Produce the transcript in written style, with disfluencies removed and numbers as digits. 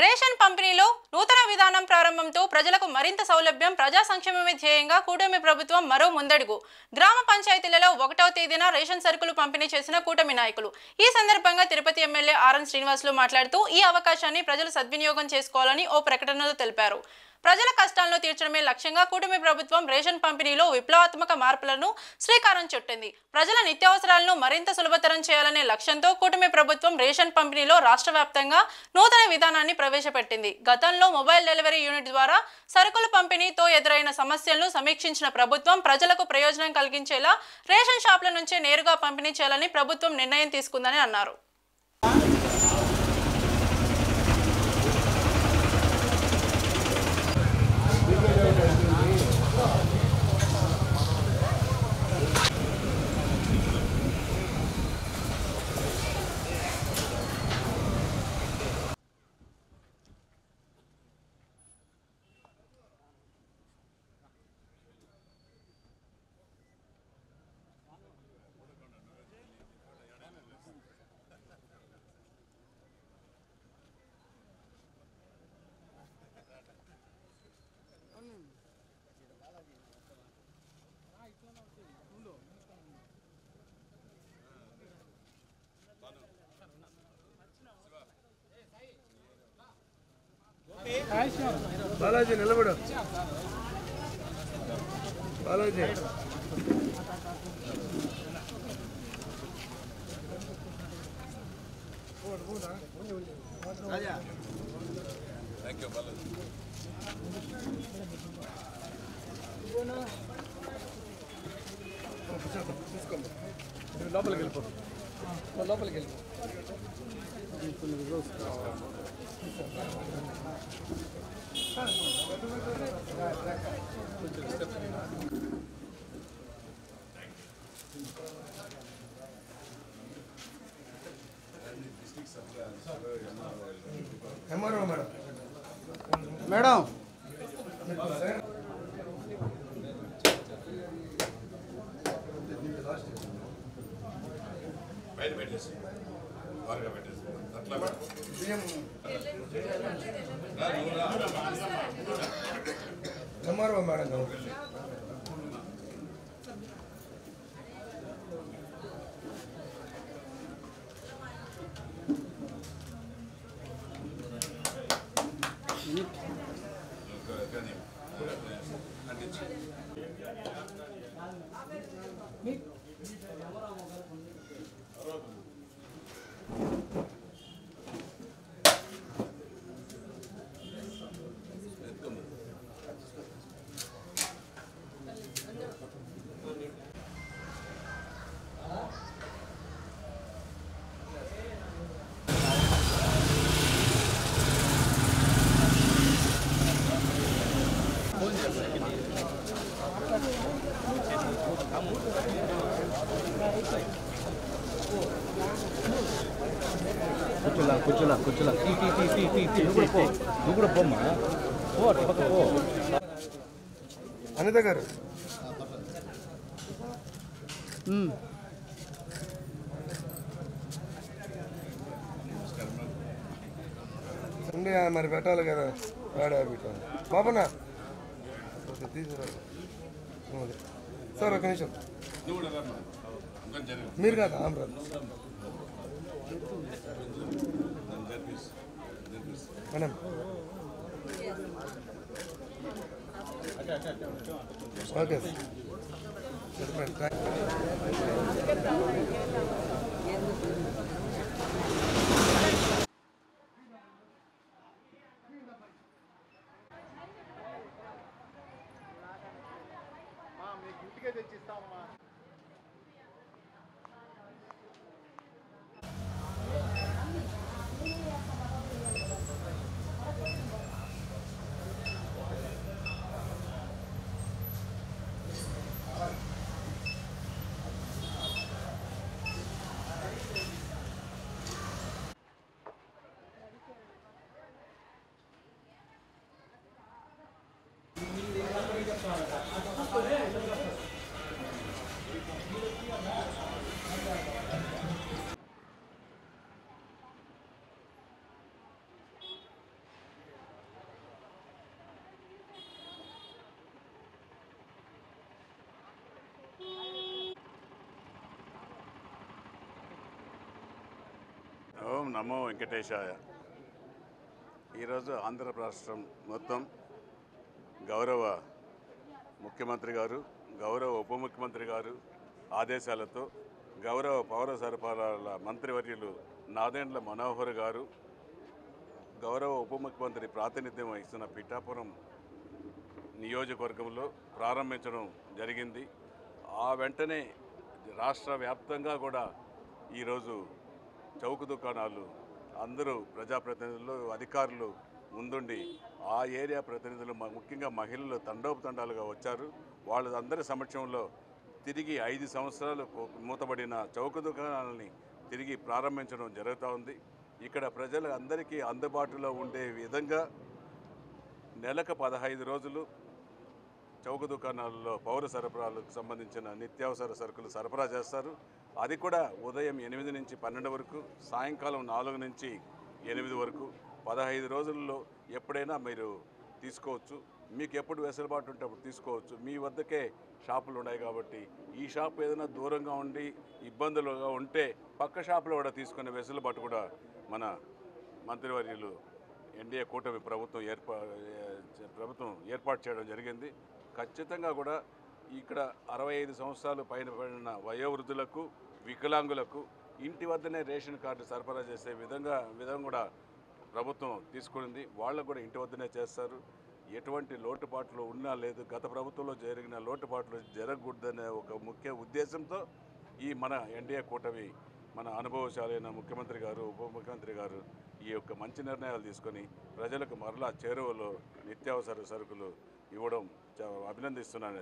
Ration పంపిణీలో నూతన విధానం ప్రారంభంతో ప్రజలకు మరింత సౌలభ్యం, ప్రజా సంక్షేమమే ధ్యేయంగా కూటమి ప్రభుత్వం మరో ముందడుగు. గ్రామ పంచాయతీలలో 1వ తేదీన రేషన్ సరుకులు పంపిణీ చేసిన కూటమి నాయకులు. ఈ సందర్భంగా తిరుపతి ఎమ్మెల్యే ఆర్ఎన్ శ్రీనివాసులు మాట్లాడుతూ ఈ అవకాశాన్ని ప్రజలు సద్వినియోగం చేసుకోవాలని ఓ ప్రకటనలో తెలిపారు. ప్రజల కష్టాలను తీర్చడమే లక్ష్యంగా కూటమి ప్రభుత్వం రేషన్ పంపిణీలో విప్లవాత్మక మార్పులను శ్రీకారం చుట్టింది. ప్రజల నిత్యావసరాలను మరింత సులభతరం చేయాలనే లక్ష్యంతో కూటమి ప్రభుత్వం రేషన్ పంపిణీలో రాష్ట్ర వ్యాప్తంగా నూతన విధానాన్ని ప్రవేశపెట్టింది. గతంలో మొబైల్ డెలివరీ యూనిట్ ద్వారా సరుకుల పంపిణీతో ఎదురైన సమస్యలను సమీక్షించిన ప్రభుత్వం ప్రజలకు ప్రయోజనం కలిగించేలా రేషన్ షాపుల నుంచే నేరుగా పంపిణీ చేయాలని ప్రభుత్వం నిర్ణయం తీసుకుందని అన్నారు. బాలాజీ నిలబడు. బాలాజీ లోపలికి వెళ్ళిపో. లోపలికి వెళ్ళిపో. MRO madam. Madam MRO madam. కూర్చోలా నువ్వు కూడా పోమ్మా. అనిత గారు సండే మరి పెట్టాలి కదా. వాడే పెట్టాలి బాబన్నా తీసుకురా సార్. ఒక నిమిషం మీరు కాదు ఆమ్రాజ్ మేడం. ఓకే ఇంటికే తెచ్చిస్తామమ్మా. ఓం నమో వెంకటేశాయ. ఈరోజు ఆంధ్ర రాష్ట్రం మొత్తం గౌరవ ముఖ్యమంత్రి గారు, గౌరవ ఉప ముఖ్యమంత్రి గారు ఆదేశాలతో గౌరవ పౌర సరఫరాల మంత్రివర్యులు నాదెండ్ల మనోహర్ గారు, గౌరవ ఉప ముఖ్యమంత్రి ప్రాతినిధ్యం వహిస్తున్న పిఠాపురం నియోజకవర్గంలో ప్రారంభించడం జరిగింది. ఆ వెంటనే రాష్ట్ర వ్యాప్తంగా కూడా ఈరోజు చౌక దుకాణాలు అందరూ ప్రజాప్రతినిధులు, అధికారులు ముందుండి ఆ ఏరియా ప్రతినిధులు ముఖ్యంగా మహిళలు తండోపతండాలుగా వచ్చారు. వాళ్ళందరి సమక్షంలో తిరిగి 5 సంవత్సరాలు మూతబడిన చౌక దుకాణాలని తిరిగి ప్రారంభించడం జరుగుతూ ఉంది. ఇక్కడ ప్రజలు అందరికీ అందుబాటులో ఉండే విధంగా నెలకు 15 రోజులు చౌక దుకాణాలలో పౌర సరఫరాలకు సంబంధించిన నిత్యావసర సరుకులు సరఫరా చేస్తారు. అది కూడా ఉదయం 8 నుంచి 12 వరకు, సాయంకాలం 4 నుంచి 8 వరకు 15 రోజుల్లో ఎప్పుడైనా మీరు తీసుకోవచ్చు. మీకు ఎప్పుడు వెసులుబాటు ఉంటే అప్పుడు తీసుకోవచ్చు. మీ వద్దకే షాపులు ఉన్నాయి కాబట్టి ఈ షాప్ ఏదైనా దూరంగా ఉండి ఇబ్బందులుగా ఉంటే పక్క షాపులో కూడా తీసుకునే వెసులుబాటు కూడా మన మంత్రివర్యులు ఎన్డీఏ కూటమి ప్రభుత్వం ఏర్పాటు చేయడం జరిగింది. ఖచ్చితంగా కూడా ఇక్కడ 65 సంవత్సరాలు పైన పడిన వయోవృద్ధులకు, వికలాంగులకు ఇంటి వద్దనే రేషన్ కార్డు సరఫరా చేసే విధం కూడా ప్రభుత్వం తీసుకునింది. వాళ్ళకు కూడా ఇంటి వద్దనే చేస్తారు. ఎటువంటి లోటుపాట్లు ఉన్నా లేదు, గత ప్రభుత్వంలో జరిగిన లోటుపాట్లు జరగకూడదనే ఒక ముఖ్య ఉద్దేశంతో ఈ మన ఎన్డీఏ కూటమి, మన అనుభవశాలైన ముఖ్యమంత్రి గారు, ఉప ముఖ్యమంత్రి గారు ఈ యొక్క మంచి నిర్ణయాలు తీసుకొని ప్రజలకు మరలా చేరువలో నిత్యావసర సరుకులు ఇవ్వడం అభినందిస్తున్నాను.